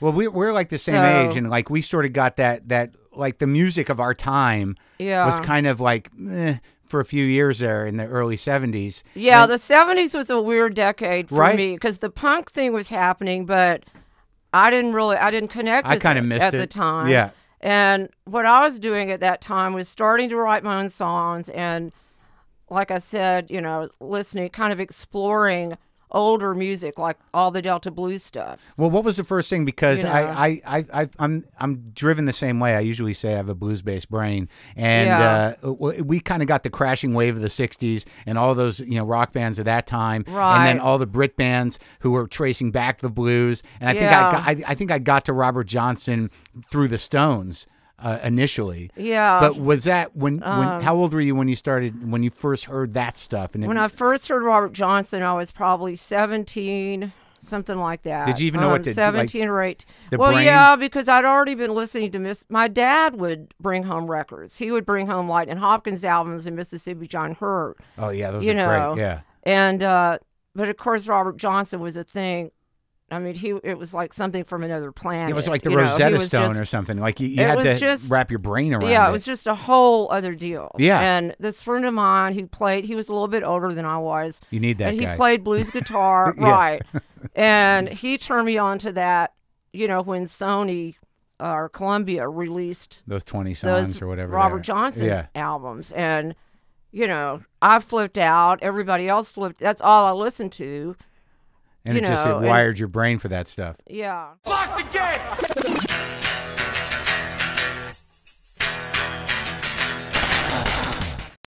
Well, we're like the same age, and like we sort of got that like the music of our time was kind of like for a few years there in the early 70s. Yeah, and the 70s was a weird decade for me because the punk thing was happening, but I didn't connect with it at the time. Yeah. And what I was doing at that time was starting to write my own songs and, like I said, you know, listening, kind of exploring older music, like all the Delta blues stuff. Well, what was the first thing? Because I'm driven the same way. I usually say I have a blues-based brain, and we kind of got the crashing wave of the '60s and all those rock bands of that time, and then all the Brit bands who were tracing back the blues. And I think I got to Robert Johnson through the Stones. Initially, but was that when how old were you when you first heard that stuff? And when I first heard Robert Johnson, I was probably 17, something like that. Did you even know what to 17 or 18? Brain? Yeah, because I'd already been listening to my dad would bring home records. He would bring home Lightning Hopkins albums and Mississippi John Hurt. Oh yeah, those are great. Yeah, and but of course Robert Johnson was a thing. I mean, it was like something from another planet. It was like the Rosetta Stone or something. Like you had to wrap your brain around it. Yeah, it was just a whole other deal. Yeah. And this friend of mine who he was a little bit older than I was. You need that guy. And he played blues guitar, right. And he turned me on to that, when Sony or Columbia released those 20 songs or whatever. Robert Johnson albums. And, I flipped out. Everybody else flipped. That's all I listened to. And it wired your brain for that stuff. Yeah. Lock the gate!